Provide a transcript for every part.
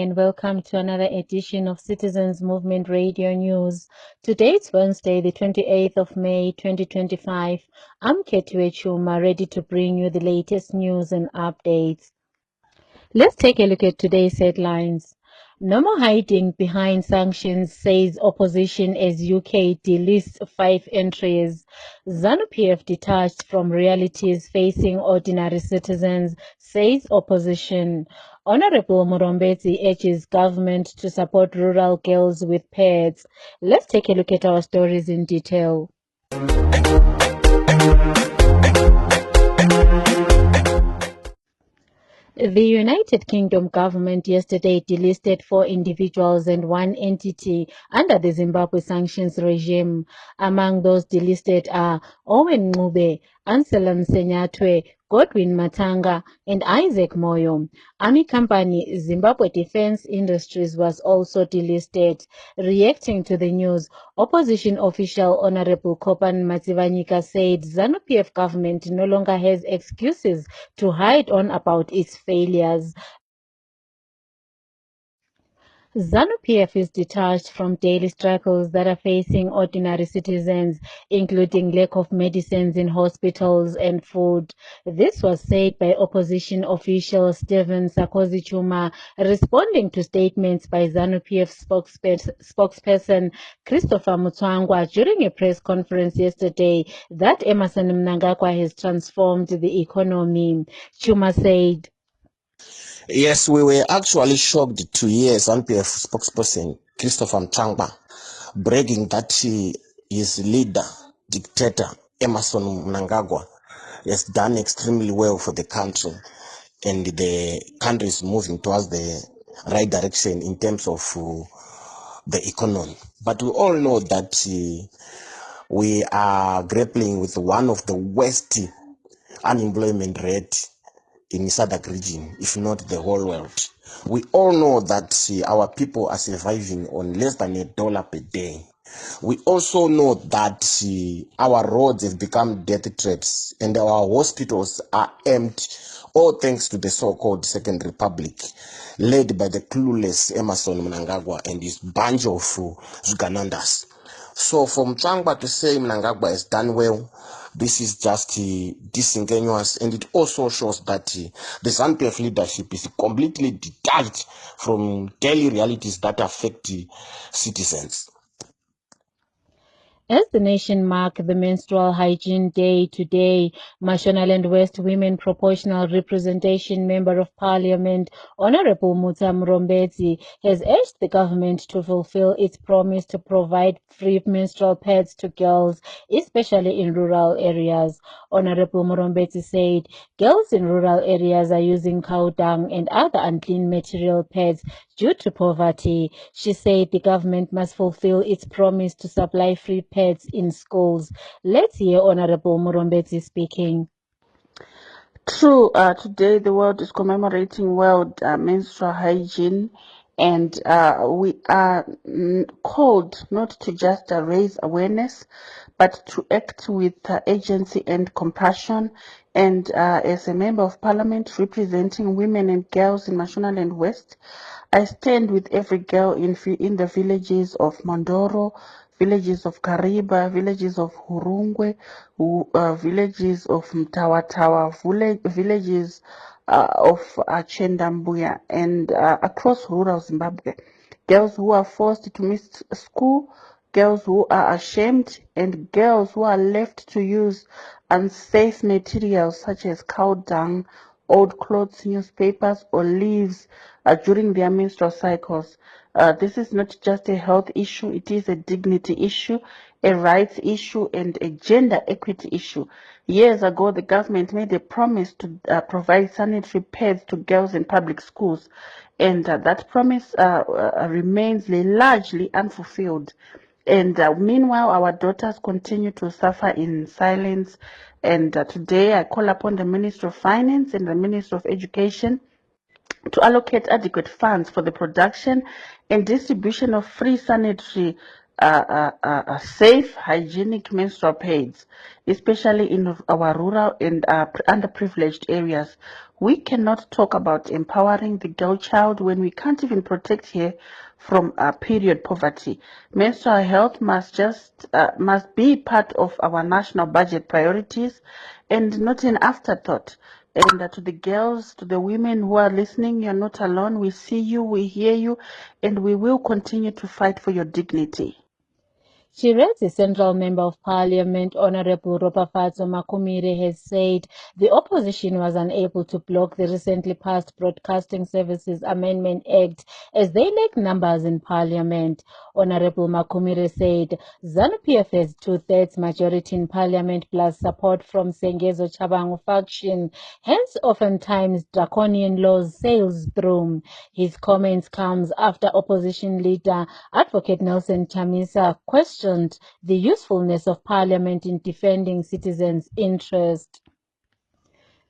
and welcome to another edition of Citizens Movement Radio News. Today it's Wednesday, the 28th of May, 2025. I'm Ketue Chuma, ready to bring you the latest news and updates. Let's take a look at today's headlines. No more hiding behind sanctions, says opposition as UK delists 5 entries. ZANU-PF detached from realities facing ordinary citizens, says opposition. Honorable Murombezi urges government to support rural girls with pads. Let's take a look at our stories in detail. The United Kingdom government yesterday delisted 4 individuals and 1 entity under the Zimbabwe sanctions regime. Among those delisted are Owen Ngube, Anselan Senyatwe, Godwin Matanga, and Isaac Moyo. Army company Zimbabwe Defense Industries was also delisted. Reacting to the news, opposition official Honorable Kopan Matsivanyika said ZANU-PF government no longer has excuses to hide on about its failures. ZANU-PF is detached from daily struggles that are facing ordinary citizens, including lack of medicines in hospitals and food. This was said by opposition official Stephen Sarkozy Chuma, responding to statements by ZANU-PF spokesperson Christopher Mutswangwa during a press conference yesterday that Emmerson Mnangagwa has transformed the economy. Chuma said, Yes, we were actually shocked to hear ZANU-PF spokesperson Christopher Mutwangwa bragging that his leader, dictator Emmerson Mnangagwa, has done extremely well for the country, and the country is moving towards the right direction in terms of the economy. But we all know that we are grappling with one of the worst unemployment rate in SADC region, if not the whole world. We all know that our people are surviving on less than $1 per day. We also know that our roads have become death traps and our hospitals are empty, all thanks to the so-called Second Republic, led by the clueless Emmerson Mnangagwa and his bunch of Zuganandas. So for Mutwangwa to say Mnangagwa has done well, this is just disingenuous, and it also shows that the ZANU-PF leadership is completely detached from daily realities that affect citizens. As the nation marked the Menstrual Hygiene Day today, Mashonaland West Women Proportional Representation Member of Parliament, Honorable Mutsa Murombezi, has urged the government to fulfill its promise to provide free menstrual pads to girls, especially in rural areas. Honorable Murombezi said girls in rural areas are using cow dung and other unclean material pads due to poverty. She said the government must fulfill its promise to supply free pads in schools. Let's hear Honorable Murombezi speaking. True, today the world is commemorating World Menstrual Hygiene, and we are called not to just raise awareness, but to act with agency and compassion. And as a member of parliament representing women and girls in Mashonaland West, I stand with every girl in the villages of Mondoro, villages of Kariba, villages of Hurungwe, villages of Mtawatawa, villages of Chendambuya, and across rural Zimbabwe. Girls who are forced to miss school, girls who are ashamed, and girls who are left to use unsafe materials such as cow dung, old clothes, newspapers, or leaves during their menstrual cycles. This is not just a health issue, it is a dignity issue, a rights issue, and a gender equity issue. Years ago, the government made a promise to provide sanitary pads to girls in public schools, and that promise remains largely unfulfilled. And meanwhile, our daughters continue to suffer in silence. And today, I call upon the Minister of Finance and the Minister of Education to allocate adequate funds for the production and distribution of free sanitary safe, hygienic menstrual pads, especially in our rural and underprivileged areas. We cannot talk about empowering the girl child when we can't even protect her from period poverty. Menstrual health must be part of our national budget priorities and not an afterthought. And to the girls, to the women who are listening, you're not alone. We see you, we hear you, and we will continue to fight for your dignity. Shirezi Central Member of Parliament Honorable Ropafatso Makumire has said the opposition was unable to block the recently passed Broadcasting Services Amendment Act as they lack numbers in Parliament. Honorable Makumire said ZANU-PF has 2/3 majority in Parliament plus support from Sengezo Chabangu faction, hence oftentimes draconian laws sails through. His comments comes after opposition leader Advocate Nelson Chamisa questioned the usefulness of Parliament in defending citizens' interests.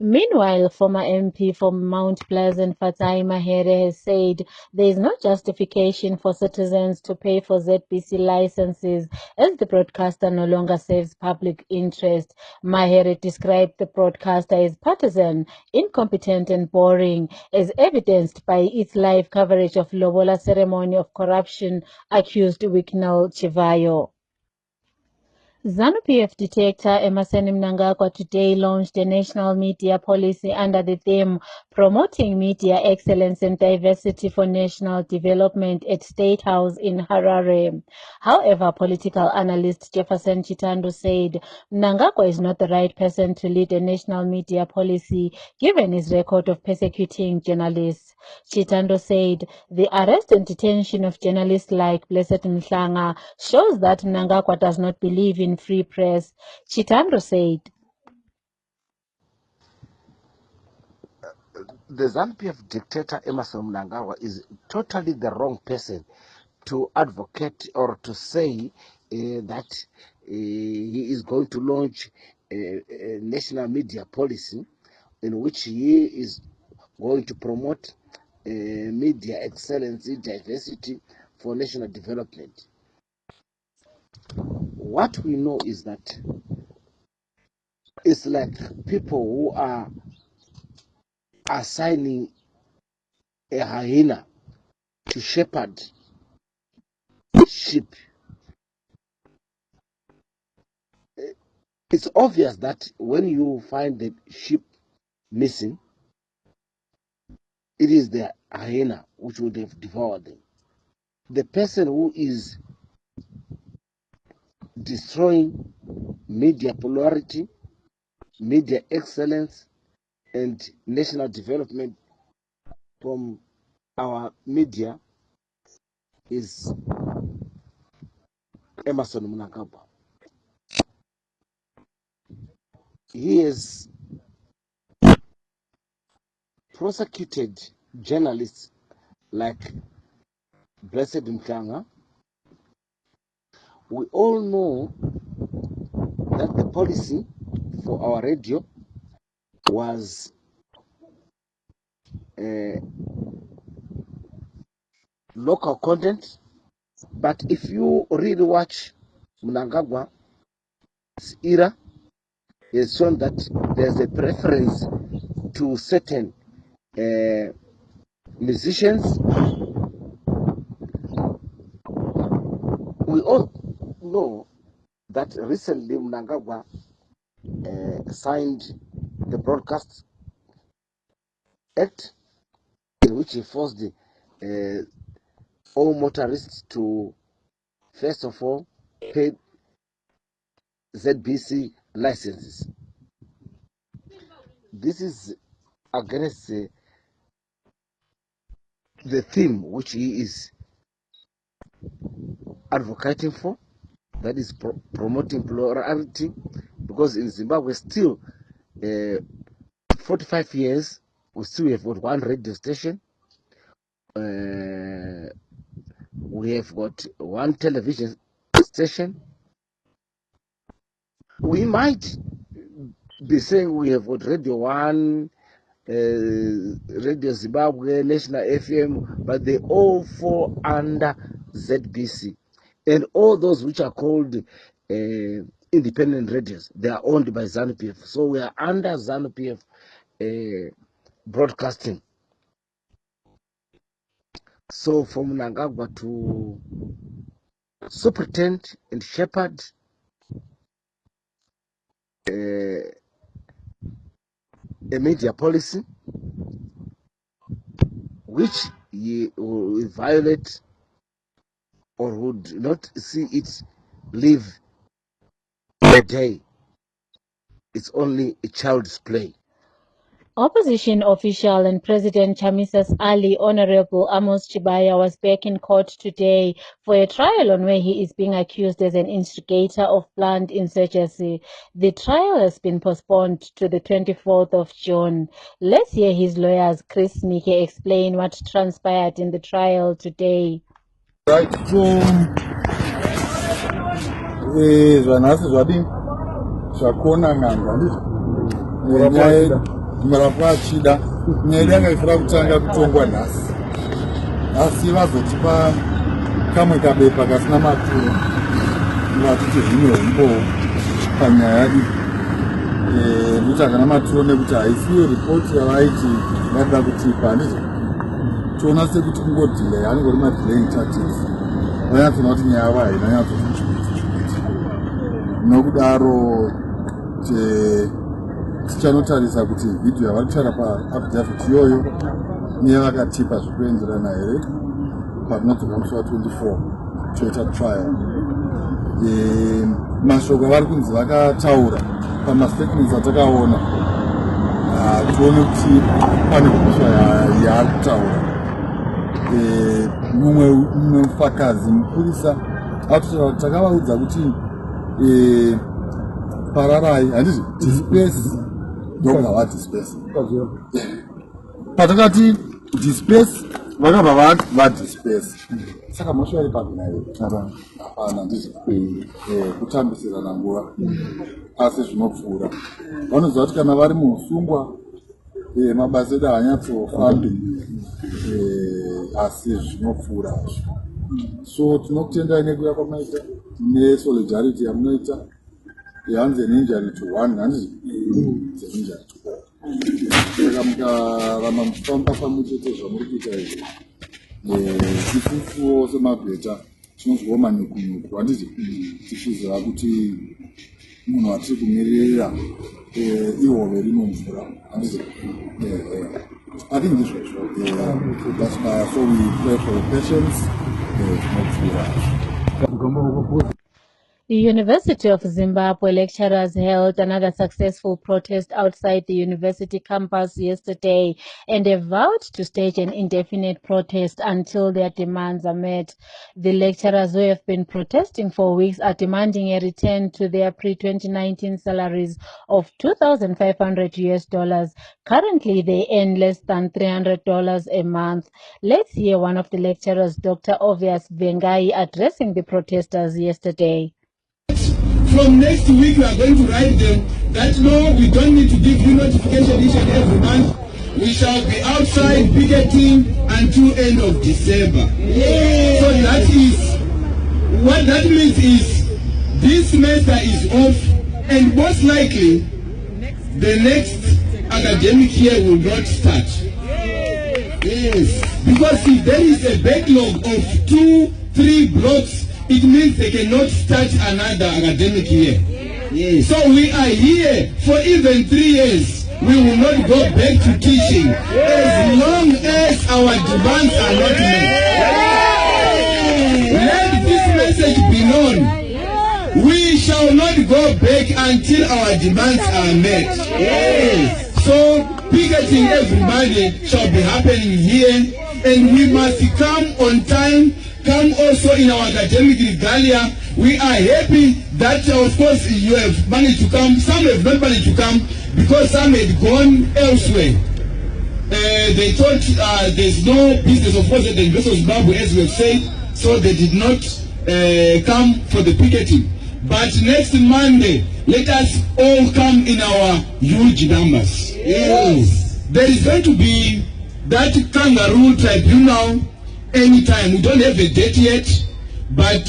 Meanwhile, former MP from Mount Pleasant Fatai Mahere has said there is no justification for citizens to pay for ZBC licenses as the broadcaster no longer serves public interest. Mahere described the broadcaster as partisan, incompetent and boring, as evidenced by its live coverage of Lobola ceremony of corruption accused Wicknell Chivayo. ZANU-PF detector Emerson Mnangagwa today launched a national media policy under the theme Promoting Media Excellence and Diversity for National Development at State House in Harare. However, political analyst Jefferson Chitando said Mnangagwa is not the right person to lead a national media policy given his record of persecuting journalists. Chitando said the arrest and detention of journalists like Blessed Mhlanga shows that Mnangagwa does not believe in free press. Chitando said The ZANU-PF dictator Emerson Mnangagwa is totally the wrong person to advocate or to say that he is going to launch a national media policy in which he is going to promote media excellence, diversity for national development. What we know is that it's like people who are assigning a hyena to shepherd sheep. It's obvious that when you find the sheep missing, it is the hyena which would have devoured them. The person who is destroying media plurality, media excellence, and national development from our media is Emerson Mnangagwa. He has prosecuted journalists like Blessed Mhlanga. We all know that the policy for our radio was local content, but if you really watch Mnangagwa's era, it's shown that there's a preference to certain musicians. We all know that recently Mnangagwa signed the Broadcast Act, in which he forced all motorists to, first of all, pay ZBC licenses. This is against the theme which he is advocating for, that is promoting plurality, because in Zimbabwe still 45 years we still have got one radio station, we have got one television station. We might be saying we have got Radio 1, Radio Zimbabwe, National FM, but they all fall under ZBC. And all those which are called independent radios, they are owned by ZANU-PF. So we are under ZANU-PF broadcasting. So from Nangagwa to superintend and shepherd a media policy which he will violate or would not see it live a day. It's only a child's play. Opposition official and President Chamisa's ally, Honorable Amos Chibaya, was back in court today for a trial on where he is being accused as an instigator of planned insurgency. The trial has been postponed to the 24th of June. Let's hear his lawyers, Chris Mike, explain what transpired in the trial today. Right, so zvanhasi zvadini zvakona nganga ndizvo murapwa achida nyaya yanga ifira kutanga kutongwa nhasi asi vazotipa kamwe kabepa kasina maturo vatiti zvimwe humbowo panyaya iyi ndokuti hakana maturo nekuti haisiyo ripoti yavaiti vaida kutipa handizvo toona sekuti kungodhilei anongori madelaying tactics vanyatsoona kuti nyaya yavo haina nyatsokuchikuiti nokudaro tichanotarisa kuti vhidhiyo yavari kutaura paaffidavit iyoyo neyavakatipa zvikuenderana here parinodzoka musi wa24 toita trial. Mashoko avari kunzi vakataura pamastatements atakaona tione kuti pane kupiswa yaari kutaura. Mumwe mufakazi mupurisa akutaura kuti takavaudza kuti pararai handizvi dispace ndokava dispace patakati dispace vakabva vadispace saka moshari pavinayo hapana ndizvo kutambisirana nguva asi zvinopfuura vanoziva kuti kana vari muusungwa mabasa edu haanyatsofambi asi zvinopfuura hazvo. So tinokutendai nekuuya kwamaita nesolidarity yamunoita hanzi an injury to one handizvo it's an injury to all. Saka mukaramba muchifamba pamwechete zvamuri kuita izvo isusuwo semabheta tinozwawo manyukunyuku handizvo tichiziva kuti munhu atiri kumirira ihove rinomvura handizvo. I think this was that's why so we pray for patience. The University of Zimbabwe lecturers held another successful protest outside the university campus yesterday and have vowed to stage an indefinite protest until their demands are met. The lecturers who have been protesting for weeks are demanding a return to their pre-2019 salaries of $2,500. Currently, they earn less than $300 a month. Let's hear one of the lecturers, Dr. Obvious Vengai, addressing the protesters yesterday. From next week, we are going to write them that no, we don't need to give you notification each and every month. We shall be outside picketing until end of December. Yeah. So that is, what that means is this semester is off and most likely the next academic year will not start. Yes. Because if there is a backlog of 2-3 blocks, it means they cannot start another academic year. Yes. So we are here for even 3 years. We will not go back to teaching as long as our demands are not met. Let this message be known. We shall not go back until our demands are met. Yes. So picketing every Monday shall be happening here, and we must come on time. Come also in our academic regalia. We are happy that, of course, you have managed to come. Some have not managed to come because some had gone elsewhere. They thought there's no business, of course, at the University of Zimbabwe, as we have said, so they did not come for the picketing. But next Monday, let us all come in our huge numbers. Yes. There is going to be that kangaroo tribunal anytime. We don't have a date yet, but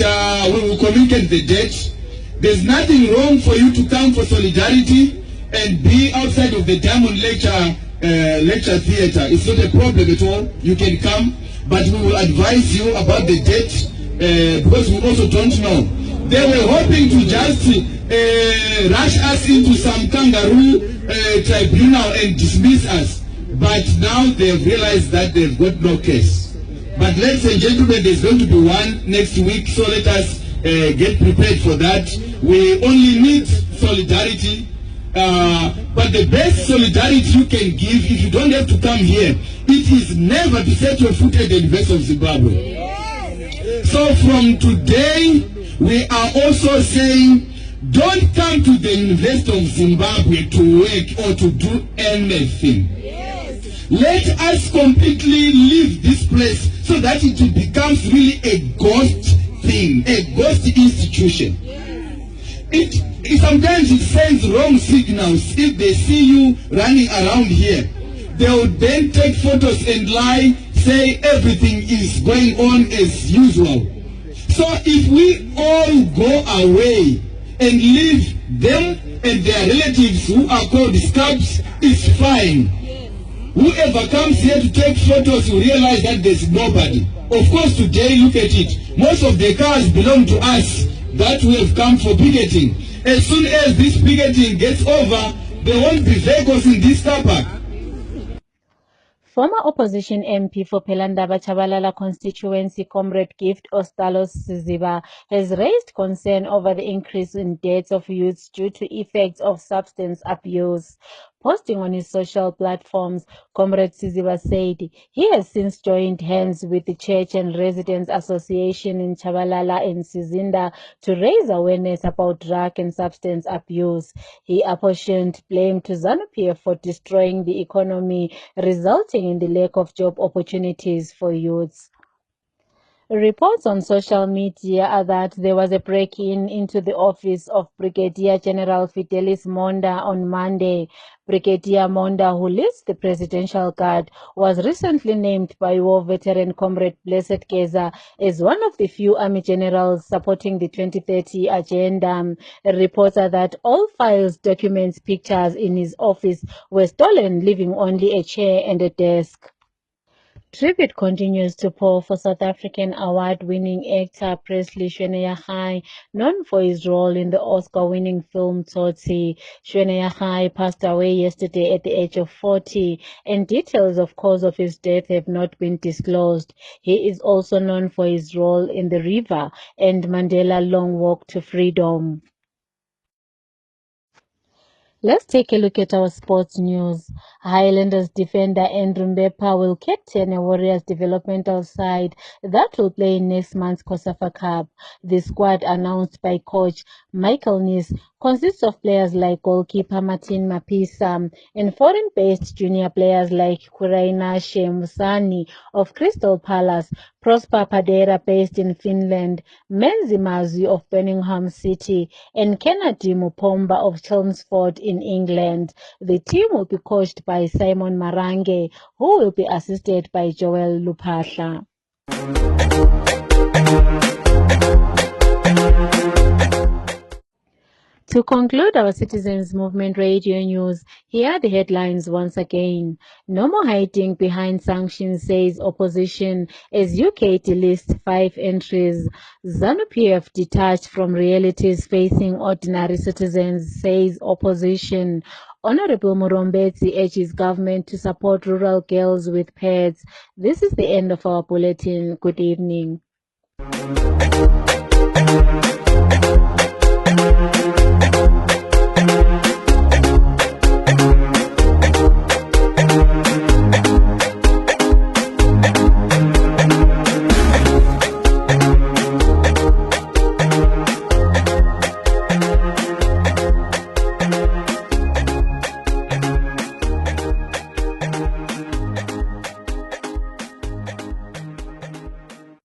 we will communicate the date. There's nothing wrong for you to come for solidarity and be outside of the Diamond Lecture Theatre. It's not a problem at all. You can come, but we will advise you about the date because we also don't know. They were hoping to just rush us into some kangaroo tribunal and dismiss us, but now they've realized that they've got no case. But ladies and gentlemen, there's going to be one next week, so let us get prepared for that. We only need solidarity, but the best solidarity you can give, if you don't have to come here, it is never to set your foot at the University of Zimbabwe. So from today, we are also saying, don't come to the University of Zimbabwe to work or to do anything. Let us completely leave this place so that it becomes really a ghost thing, a ghost institution. Sometimes it sends wrong signals. If they see you running around here, they will then take photos and lie, say everything is going on as usual. So if we all go away and leave them and their relatives who are called scabs, it's fine. Whoever comes here to take photos will realize that there's nobody. Of course, today, look at it. Most of the cars belong to us that we have come for picketing. As soon as this picketing gets over, there won't be vehicles in this car park. Former opposition MP for Pelandaba Chabalala constituency, Comrade Gift Ostalos Ziba, has raised concern over the increase in deaths of youths due to effects of substance abuse. Posting on his social platforms, Comrade Siziba said he has since joined hands with the Church and Residents Association in Chabalala and Sizinda to raise awareness about drug and substance abuse. He apportioned blame to ZANU-PF for destroying the economy, resulting in the lack of job opportunities for youths. Reports on social media are that there was a break-in into the office of Brigadier General Fidelis Monda on Monday. Brigadier Monda, who leads the Presidential Guard, was recently named by war veteran Comrade Blessed Keza as one of the few army generals supporting the 2030 agenda. Reports are that all files, documents, pictures in his office were stolen, leaving only a chair and a desk. Tribute continues to pour for South African award-winning actor Presley Shweneyagae, known for his role in the Oscar-winning film Tsotsi. Shweneyagae passed away yesterday at the age of 40, and details of cause of his death have not been disclosed. He is also known for his role in The River and Mandela Long Walk to Freedom. Let's take a look at our sports news. Highlanders defender Andrew Mbepa will captain a Warriors developmental side that will play in next month's COSAFA Cup. The squad, announced by coach Michael Nis, consists of players like goalkeeper Martin Mapisa and foreign-based junior players like Kuraina Shemusani of Crystal Palace, Prosper Padera based in Finland, Menzi Mazi of Birmingham City, and Kennedy Mupomba of Chelmsford in England. The team will be coached by Simon Marange, who will be assisted by Joel Lupahla. To conclude our Citizens Movement Radio News, here are the headlines once again. No more hiding behind sanctions, says opposition, as UK delists 5 entries. ZANU-PF detached from realities facing ordinary citizens, says opposition. Honorable Murombetsi urges government to support rural girls with pads. This is the end of our bulletin. Good evening.